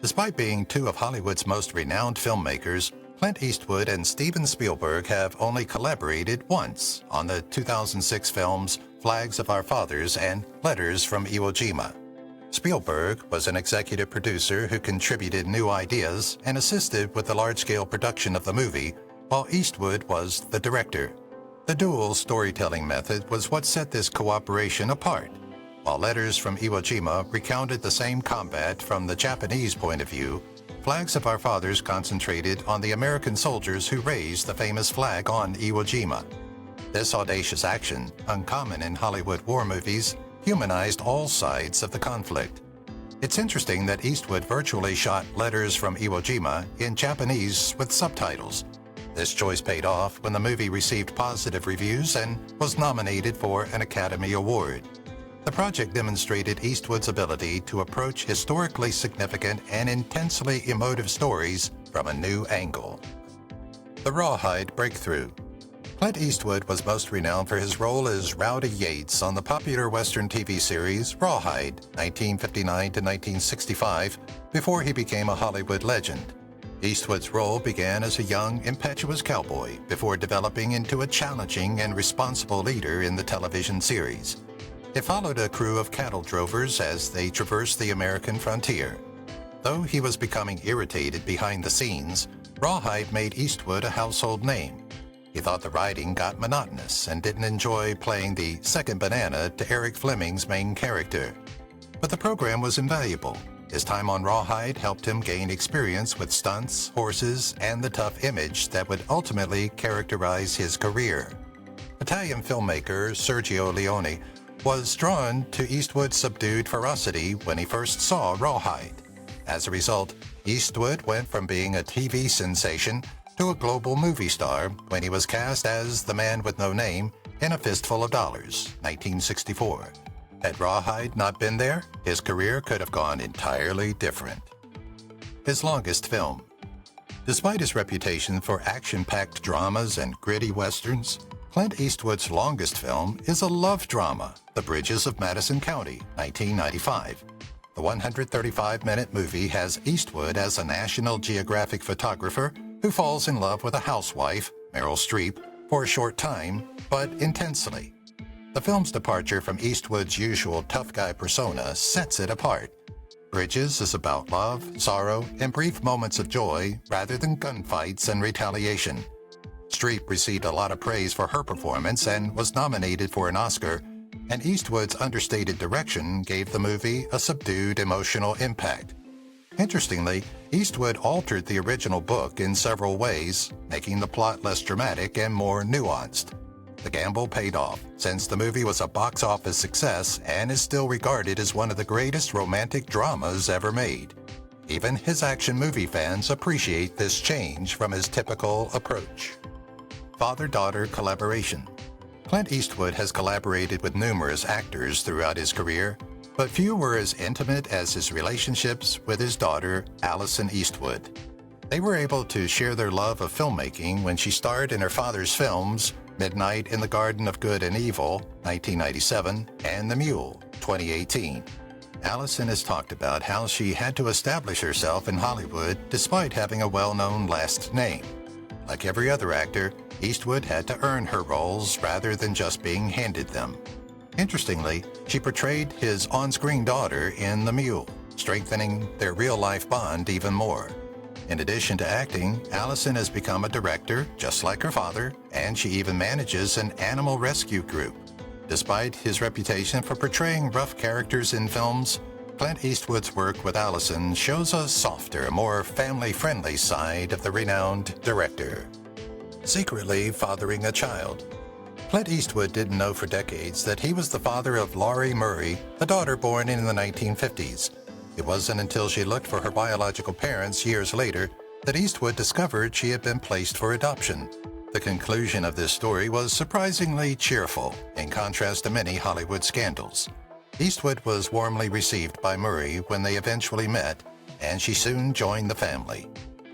Despite being two of Hollywood's most renowned filmmakers, Clint Eastwood and Steven Spielberg have only collaborated once on the 2006 films Flags of Our Fathers and Letters from Iwo Jima. Spielberg was an executive producer who contributed new ideas and assisted with the large-scale production of the movie, while Eastwood was the director. The dual storytelling method was what set this cooperation apart. While Letters from Iwo Jima recounted the same combat from the Japanese point of view, Flags of Our Fathers concentrated on the American soldiers who raised the famous flag on Iwo Jima. This audacious action, uncommon in Hollywood war movies, humanized all sides of the conflict. It's interesting that Eastwood virtually shot Letters from Iwo Jima in Japanese with subtitles. This choice paid off when the movie received positive reviews and was nominated for an Academy Award. The project demonstrated Eastwood's ability to approach historically significant and intensely emotive stories from a new angle. The Rawhide breakthrough. Clint Eastwood was most renowned for his role as Rowdy Yates on the popular Western TV series Rawhide, 1959 to 1965, before he became a Hollywood legend. Eastwood's role began as a young, impetuous cowboy before developing into a challenging and responsible leader in the television series. It followed a crew of cattle drovers as they traversed the American frontier. Though he was becoming irritated behind the scenes, Rawhide made Eastwood a household name. He thought the writing got monotonous and didn't enjoy playing the second banana to Eric Fleming's main character. But the program was invaluable. His time on Rawhide helped him gain experience with stunts, horses, and the tough image that would ultimately characterize his career. Italian filmmaker Sergio Leone was drawn to Eastwood's subdued ferocity when he first saw Rawhide. As a result, Eastwood went from being a TV sensation to a global movie star when he was cast as the man with no name in A Fistful of Dollars, 1964. Had Rawhide not been there, his career could have gone entirely different. His longest film. Despite his reputation for action-packed dramas and gritty westerns, Clint Eastwood's longest film is a love drama, The Bridges of Madison County, 1995. The 135-minute movie has Eastwood as a National Geographic photographer who falls in love with a housewife, Meryl Streep, for a short time, but intensely. The film's departure from Eastwood's usual tough guy persona sets it apart. Bridges is about love, sorrow, and brief moments of joy rather than gunfights and retaliation. Streep received a lot of praise for her performance and was nominated for an Oscar, and Eastwood's understated direction gave the movie a subdued emotional impact. Interestingly, Eastwood altered the original book in several ways, making the plot less dramatic and more nuanced. The gamble paid off, since the movie was a box office success and is still regarded as one of the greatest romantic dramas ever made. Even his action movie fans appreciate this change from his typical approach. Father-daughter collaboration. Clint Eastwood has collaborated with numerous actors throughout his career, but few were as intimate as his relationships with his daughter, Allison Eastwood. They were able to share their love of filmmaking when she starred in her father's films, Midnight in the Garden of Good and Evil, 1997, and The Mule, 2018. Allison has talked about how she had to establish herself in Hollywood despite having a well-known last name. Like every other actor, Eastwood had to earn her roles rather than just being handed them. Interestingly, she portrayed his on-screen daughter in The Mule, strengthening their real-life bond even more. In addition to acting, Allison has become a director, just like her father, and she even manages an animal rescue group. Despite his reputation for portraying rough characters in films, Clint Eastwood's work with Allison shows a softer, more family-friendly side of the renowned director. Secretly fathering a child. Clint Eastwood didn't know for decades that he was the father of Laurie Murray, a daughter born in the 1950s. It wasn't until she looked for her biological parents years later that Eastwood discovered she had been placed for adoption. The conclusion of this story was surprisingly cheerful, in contrast to many Hollywood scandals. Eastwood was warmly received by Murray when they eventually met, and she soon joined the family.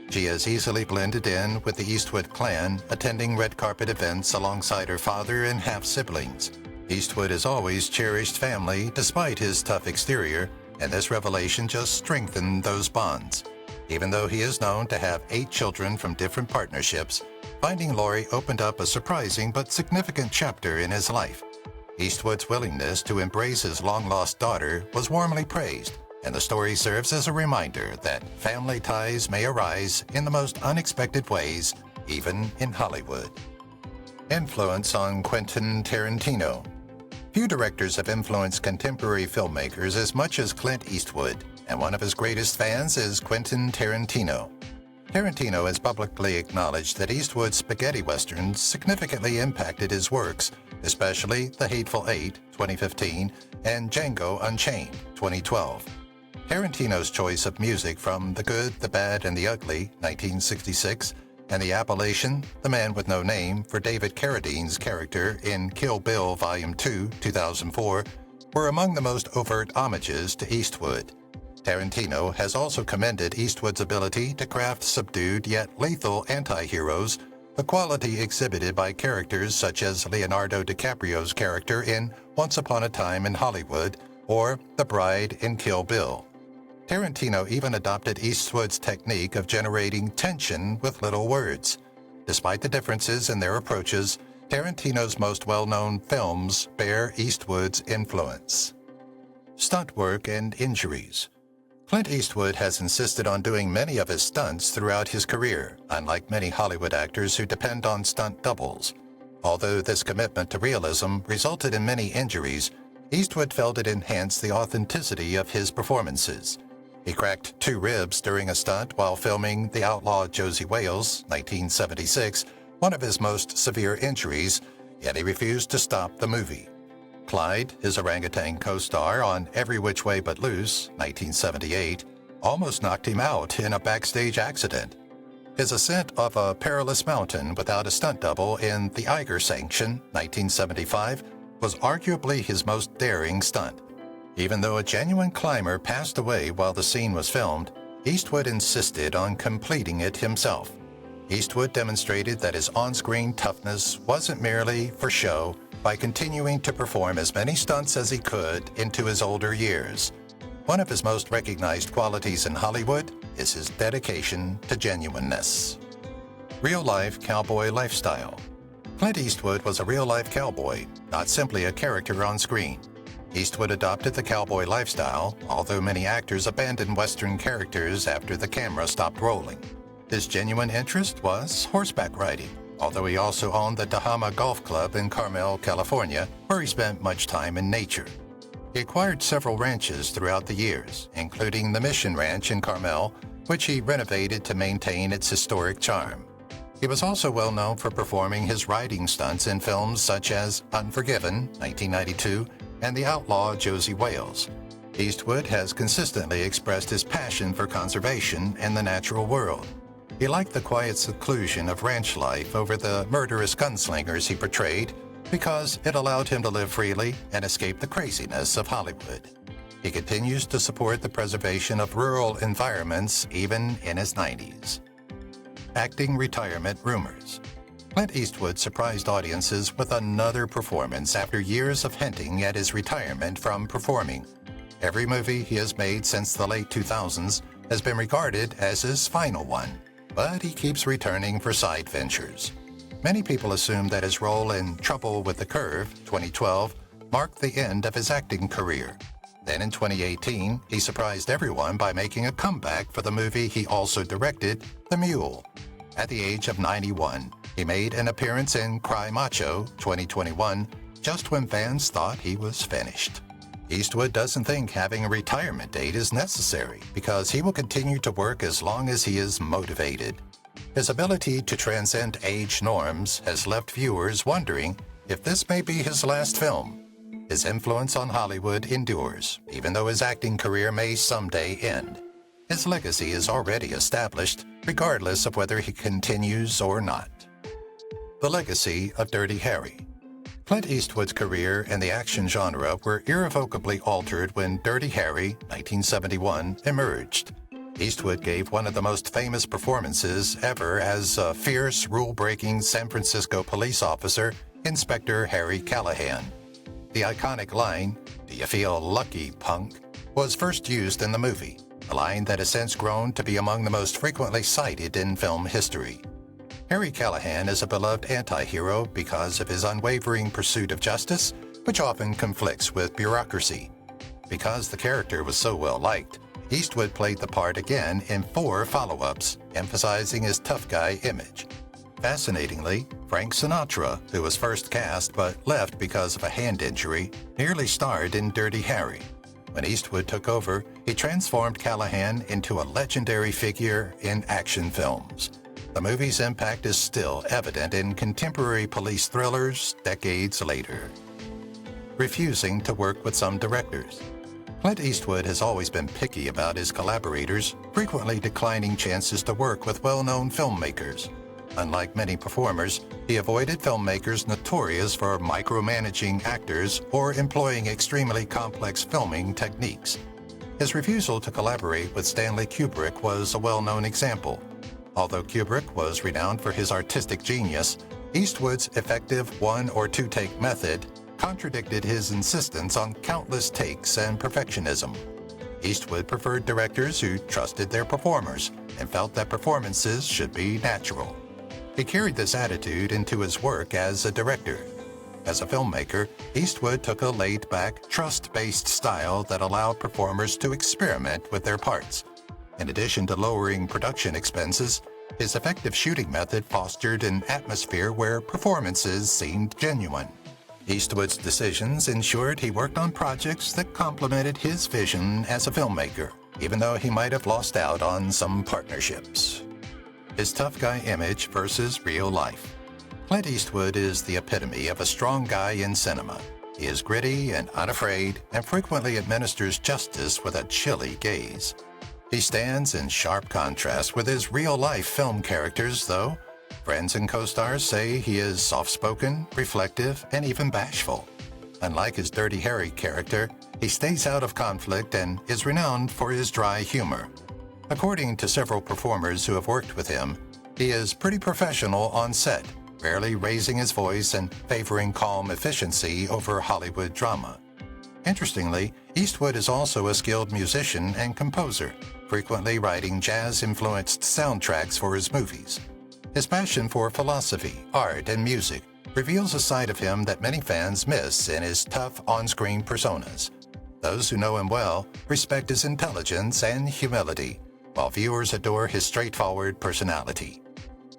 She has easily blended in with the Eastwood clan, attending red carpet events alongside her father and half-siblings. Eastwood has always cherished family despite his tough exterior, and this revelation just strengthened those bonds. Even though he is known to have 8 children from different partnerships, finding Laurie opened up a surprising but significant chapter in his life. Eastwood's willingness to embrace his long-lost daughter was warmly praised, and the story serves as a reminder that family ties may arise in the most unexpected ways, even in Hollywood. Influence on Quentin Tarantino. Few directors have influenced contemporary filmmakers as much as Clint Eastwood, and one of his greatest fans is Quentin Tarantino. Tarantino has publicly acknowledged that Eastwood's spaghetti westerns significantly impacted his works, especially The Hateful Eight, 2015, and Django Unchained, 2012. Tarantino's choice of music from The Good, the Bad, and the Ugly, 1966, and the appellation, The Man with No Name, for David Carradine's character in Kill Bill Volume 2, 2004, were among the most overt homages to Eastwood. Tarantino has also commended Eastwood's ability to craft subdued yet lethal anti-heroes, a quality exhibited by characters such as Leonardo DiCaprio's character in Once Upon a Time in Hollywood or The Bride in Kill Bill. Tarantino even adopted Eastwood's technique of generating tension with little words. Despite the differences in their approaches, Tarantino's most well-known films bear Eastwood's influence. Stunt work and injuries. Clint Eastwood has insisted on doing many of his stunts throughout his career, unlike many Hollywood actors who depend on stunt doubles. Although this commitment to realism resulted in many injuries, Eastwood felt it enhanced the authenticity of his performances. He cracked 2 ribs during a stunt while filming The Outlaw Josey Wales, 1976, one of his most severe injuries, yet he refused to stop the movie. Clyde, his orangutan co-star on Every Which Way But Loose, 1978, almost knocked him out in a backstage accident. His ascent of a perilous mountain without a stunt double in The Eiger Sanction, 1975, was arguably his most daring stunt. Even though a genuine climber passed away while the scene was filmed, Eastwood insisted on completing it himself. Eastwood demonstrated that his on-screen toughness wasn't merely for show by continuing to perform as many stunts as he could into his older years. One of his most recognized qualities in Hollywood is his dedication to genuineness. Real-life cowboy lifestyle. Clint Eastwood was a real-life cowboy, not simply a character on screen. Eastwood adopted the cowboy lifestyle, although many actors abandoned Western characters after the camera stopped rolling. His genuine interest was horseback riding, although he also owned the Tahama Golf Club in Carmel, California, where he spent much time in nature. He acquired several ranches throughout the years, including the Mission Ranch in Carmel, which he renovated to maintain its historic charm. He was also well known for performing his riding stunts in films such as Unforgiven, 1992, and The Outlaw, Josey, Wales. Eastwood has consistently expressed his passion for conservation and the natural world. He liked the quiet seclusion of ranch life over the murderous gunslingers he portrayed because it allowed him to live freely and escape the craziness of Hollywood. He continues to support the preservation of rural environments even in his 90s. Acting retirement rumors. Clint Eastwood surprised audiences with another performance after years of hinting at his retirement from performing. Every movie he has made since the late 2000s has been regarded as his final one, but he keeps returning for side ventures. Many people assume that his role in Trouble with the Curve, 2012, marked the end of his acting career. Then in 2018, he surprised everyone by making a comeback for the movie he also directed, The Mule. At the age of 91, he made an appearance in Cry Macho, 2021, just when fans thought he was finished. Eastwood doesn't think having a retirement date is necessary because he will continue to work as long as he is motivated. His ability to transcend age norms has left viewers wondering if this may be his last film. His influence on Hollywood endures, even though his acting career may someday end. His legacy is already established, regardless of whether he continues or not. The legacy of Dirty Harry. Clint Eastwood's career in the action genre were irrevocably altered when Dirty Harry, 1971, emerged. Eastwood gave one of the most famous performances ever as a fierce, rule-breaking San Francisco police officer, Inspector Harry Callahan. The iconic line, "Do you feel lucky, punk?" was first used in the movie, a line that has since grown to be among the most frequently cited in film history. Harry Callahan is a beloved anti-hero because of his unwavering pursuit of justice, which often conflicts with bureaucracy. Because the character was so well liked, Eastwood played the part again in 4 follow-ups, emphasizing his tough guy image. Fascinatingly, Frank Sinatra, who was first cast but left because of a hand injury, nearly starred in Dirty Harry. When Eastwood took over, he transformed Callahan into a legendary figure in action films. The movie's impact is still evident in contemporary police thrillers decades later. Refusing to work with some directors. Clint Eastwood has always been picky about his collaborators, frequently declining chances to work with well-known filmmakers. Unlike many performers, he avoided filmmakers notorious for micromanaging actors or employing extremely complex filming techniques. His refusal to collaborate with Stanley Kubrick was a well-known example. Although Kubrick was renowned for his artistic genius, Eastwood's effective 1- or 2-take method contradicted his insistence on countless takes and perfectionism. Eastwood preferred directors who trusted their performers and felt that performances should be natural. He carried this attitude into his work as a director. As a filmmaker, Eastwood took a laid-back, trust-based style that allowed performers to experiment with their parts. In addition to lowering production expenses, his effective shooting method fostered an atmosphere where performances seemed genuine. Eastwood's decisions ensured he worked on projects that complemented his vision as a filmmaker, even though he might have lost out on some partnerships. His tough guy image versus real life. Clint Eastwood is the epitome of a strong guy in cinema. He is gritty and unafraid and frequently administers justice with a chilly gaze. He stands in sharp contrast with his real-life film characters, though. Friends and co-stars say he is soft-spoken, reflective, and even bashful. Unlike his Dirty Harry character, he stays out of conflict and is renowned for his dry humor. According to several performers who have worked with him, He is pretty professional on set, rarely raising his voice and favoring calm efficiency over Hollywood drama. Interestingly, Eastwood is also a skilled musician and composer, frequently writing jazz-influenced soundtracks for his movies. His passion for philosophy, art, and music reveals a side of him that many fans miss in his tough on-screen personas. Those who know him well respect his intelligence and humility, while viewers adore his straightforward personality.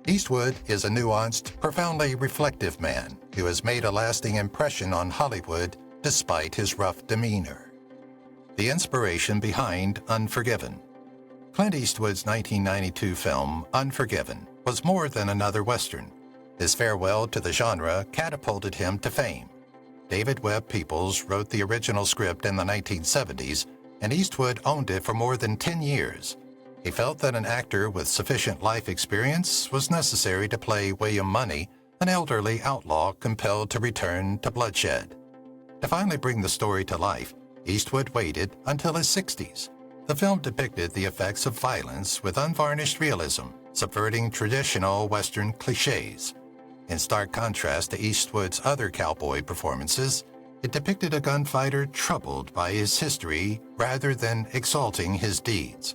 Eastwood is a nuanced, profoundly reflective man who has made a lasting impression on Hollywood despite his rough demeanor. The inspiration behind Unforgiven. Clint Eastwood's 1992 film, Unforgiven, was more than another Western. His farewell to the genre catapulted him to fame. David Webb Peoples wrote the original script in the 1970s, and Eastwood owned it for more than 10 years. He felt that an actor with sufficient life experience was necessary to play William Money, an elderly outlaw compelled to return to bloodshed. To finally bring the story to life, Eastwood waited until his 60s. The film depicted the effects of violence with unvarnished realism, subverting traditional Western cliches. In stark contrast to Eastwood's other cowboy performances, it depicted a gunfighter troubled by his history rather than exalting his deeds.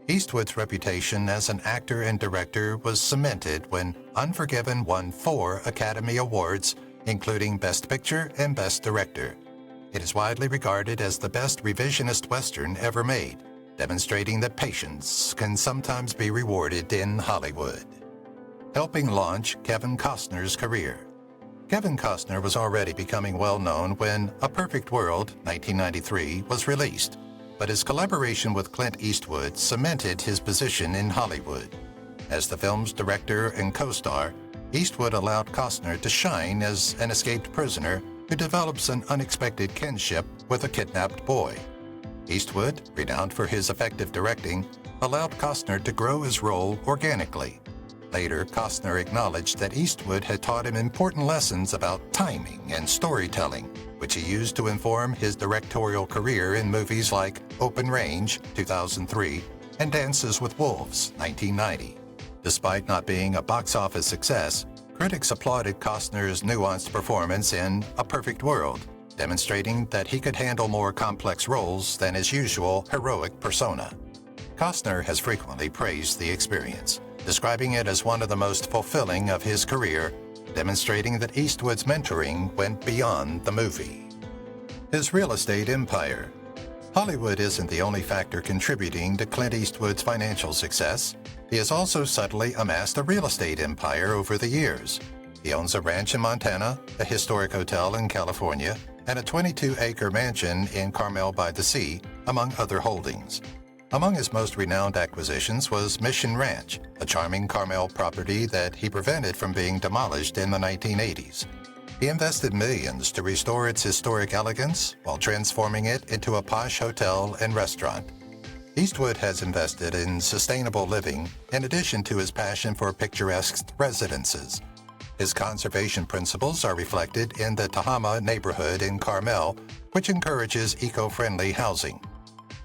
Eastwood's reputation as an actor and director was cemented when Unforgiven won 4 Academy Awards, including Best Picture and Best Director. It is widely regarded as the best revisionist Western ever made, demonstrating that patience can sometimes be rewarded in Hollywood. Helping launch Kevin Costner's career. Kevin Costner was already becoming well-known when A Perfect World, 1993, was released, but his collaboration with Clint Eastwood cemented his position in Hollywood. As the film's director and co-star, Eastwood allowed Costner to shine as an escaped prisoner who develops an unexpected kinship with a kidnapped boy. Eastwood, renowned for his effective directing, allowed Costner to grow his role organically. Later, Costner acknowledged that Eastwood had taught him important lessons about timing and storytelling, which he used to inform his directorial career in movies like Open Range, 2003, and Dances with Wolves, 1990. Despite not being a box office success, critics applauded Costner's nuanced performance in A Perfect World, demonstrating that he could handle more complex roles than his usual heroic persona. Costner has frequently praised the experience, describing it as one of the most fulfilling of his career, demonstrating that Eastwood's mentoring went beyond the movie. His real estate empire. Hollywood isn't the only factor contributing to Clint Eastwood's financial success. He has also subtly amassed a real estate empire over the years. He owns a ranch in Montana, a historic hotel in California, and a 22-acre mansion in Carmel by the Sea, among other holdings. Among his most renowned acquisitions was Mission Ranch, a charming Carmel property that he prevented from being demolished in the 1980s. He invested millions to restore its historic elegance while transforming it into a posh hotel and restaurant. Eastwood has invested in sustainable living in addition to his passion for picturesque residences. His conservation principles are reflected in the Tahama neighborhood in Carmel, which encourages eco-friendly housing.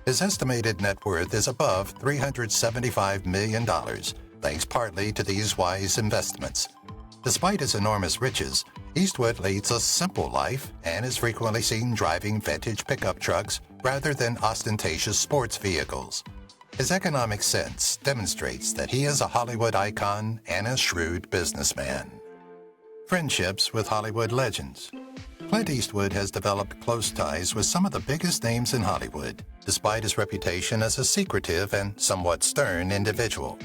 His estimated net worth is above $375 million, thanks partly to these wise investments. Despite his enormous riches, Eastwood leads a simple life and is frequently seen driving vintage pickup trucks rather than ostentatious sports vehicles. His economic sense demonstrates that he is a Hollywood icon and a shrewd businessman. Friendships with Hollywood legends. Clint Eastwood has developed close ties with some of the biggest names in Hollywood, despite his reputation as a secretive and somewhat stern individual.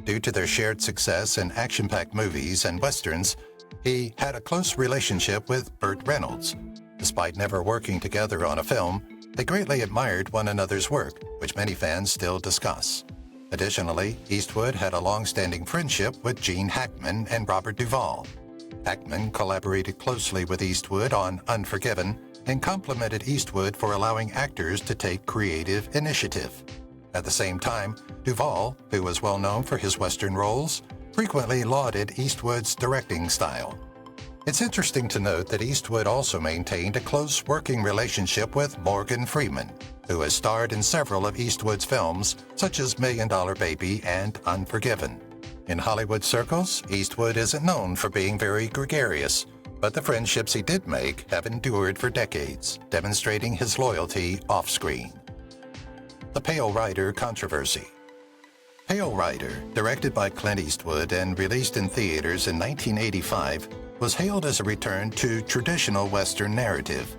Due to their shared success in action-packed movies and westerns, he had a close relationship with Burt Reynolds. Despite never working together on a film, they greatly admired one another's work, which many fans still discuss. Additionally, Eastwood had a long-standing friendship with Gene Hackman and Robert Duvall. Hackman collaborated closely with Eastwood on Unforgiven and complimented Eastwood for allowing actors to take creative initiative. At the same time, Duvall, who was well known for his Western roles, frequently lauded Eastwood's directing style. It's interesting to note that Eastwood also maintained a close working relationship with Morgan Freeman, who has starred in several of Eastwood's films, such as $1 Million Baby and Unforgiven. In Hollywood circles, Eastwood isn't known for being very gregarious, but the friendships he did make have endured for decades, demonstrating his loyalty off-screen. The Pale Rider controversy. Pale Rider, directed by Clint Eastwood and released in theaters in 1985, was hailed as a return to traditional Western narrative.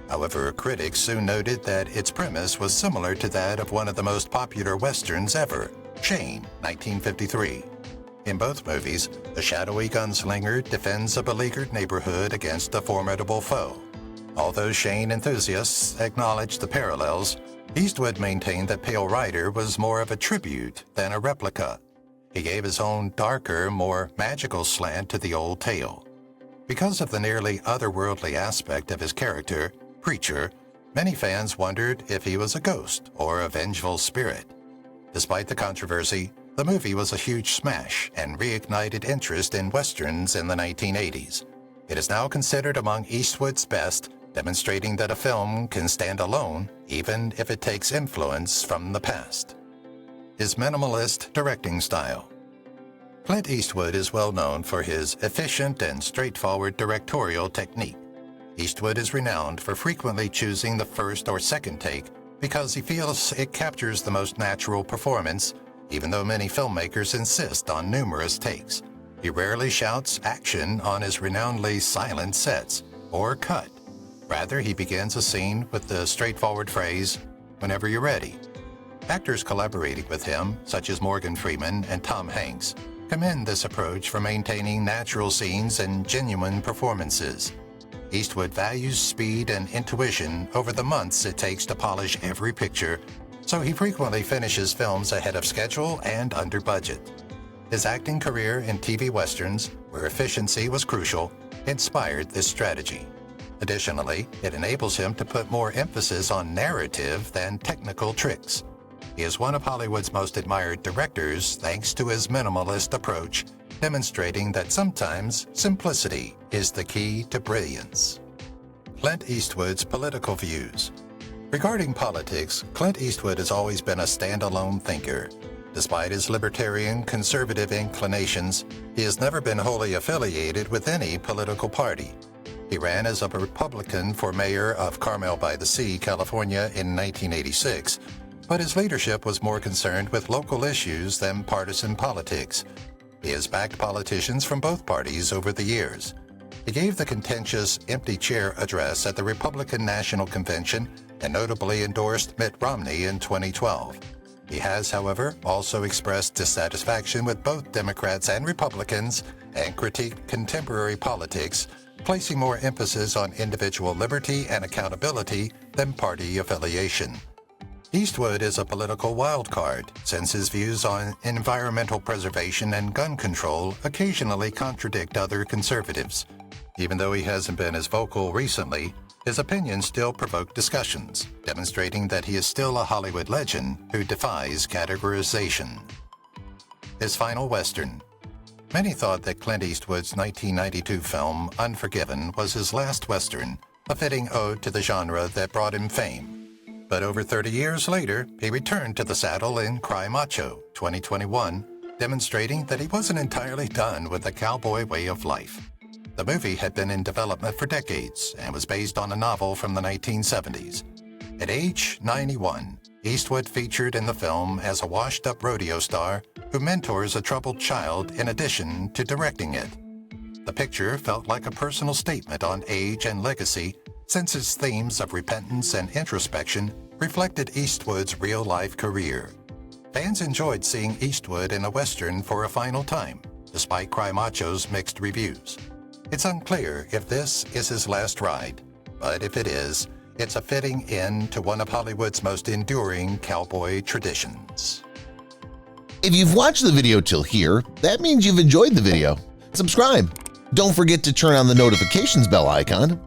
However, critics soon noted that its premise was similar to that of one of the most popular Westerns ever, Shane, 1953. In both movies, a shadowy gunslinger defends a beleaguered neighborhood against a formidable foe. Although Shane enthusiasts acknowledged the parallels, Eastwood maintained that Pale Rider was more of a tribute than a replica. He gave his own darker, more magical slant to the old tale. Because of the nearly otherworldly aspect of his character, Preacher, many fans wondered if he was a ghost or a vengeful spirit. Despite the controversy, the movie was a huge smash and reignited interest in Westerns in the 1980s. It is now considered among Eastwood's best, demonstrating that a film can stand alone even if it takes influence from the past. His minimalist directing style. Clint Eastwood is well known for his efficient and straightforward directorial technique. Eastwood is renowned for frequently choosing the first or second take because he feels it captures the most natural performance, even though many filmmakers insist on numerous takes. He rarely shouts action on his renownedly silent sets, or cut. Rather, he begins a scene with the straightforward phrase, "Whenever you're ready." Actors collaborating with him, such as Morgan Freeman and Tom Hanks, commend this approach for maintaining natural scenes and genuine performances. Eastwood values speed and intuition over the months it takes to polish every picture, so he frequently finishes films ahead of schedule and under budget. His acting career in TV westerns, where efficiency was crucial, inspired this strategy. Additionally, it enables him to put more emphasis on narrative than technical tricks. He is one of Hollywood's most admired directors thanks to his minimalist approach, demonstrating that sometimes simplicity is the key to brilliance. Clint Eastwood's political views. Regarding politics, Clint Eastwood has always been a standalone thinker. Despite his libertarian, conservative inclinations, he has never been wholly affiliated with any political party. He ran as a Republican for mayor of Carmel-by-the-Sea, California in 1986, but his leadership was more concerned with local issues than partisan politics. He has backed politicians from both parties over the years. He gave the contentious empty chair address at the Republican National Convention and notably endorsed Mitt Romney in 2012. He has, however, also expressed dissatisfaction with both Democrats and Republicans and critiqued contemporary politics, placing more emphasis on individual liberty and accountability than party affiliation. Eastwood is a political wildcard, since his views on environmental preservation and gun control occasionally contradict other conservatives. Even though he hasn't been as vocal recently, his opinions still provoke discussions, demonstrating that he is still a Hollywood legend who defies categorization. His final Western. Many thought that Clint Eastwood's 1992 film Unforgiven was his last Western, a fitting ode to the genre that brought him fame. But over 30 years later, he returned to the saddle in Cry Macho, 2021, demonstrating that he wasn't entirely done with the cowboy way of life. The movie had been in development for decades and was based on a novel from the 1970s. At age 91, Eastwood featured in the film as a washed-up rodeo star who mentors a troubled child in addition to directing it. The picture felt like a personal statement on age and legacy, since its themes of repentance and introspection reflected Eastwood's real-life career. Fans enjoyed seeing Eastwood in a Western for a final time, despite Cry Macho's mixed reviews. It's unclear if this is his last ride, but if it is, it's a fitting end to one of Hollywood's most enduring cowboy traditions. If you've watched the video till here, that means you've enjoyed the video. Subscribe. Don't forget to turn on the notifications bell icon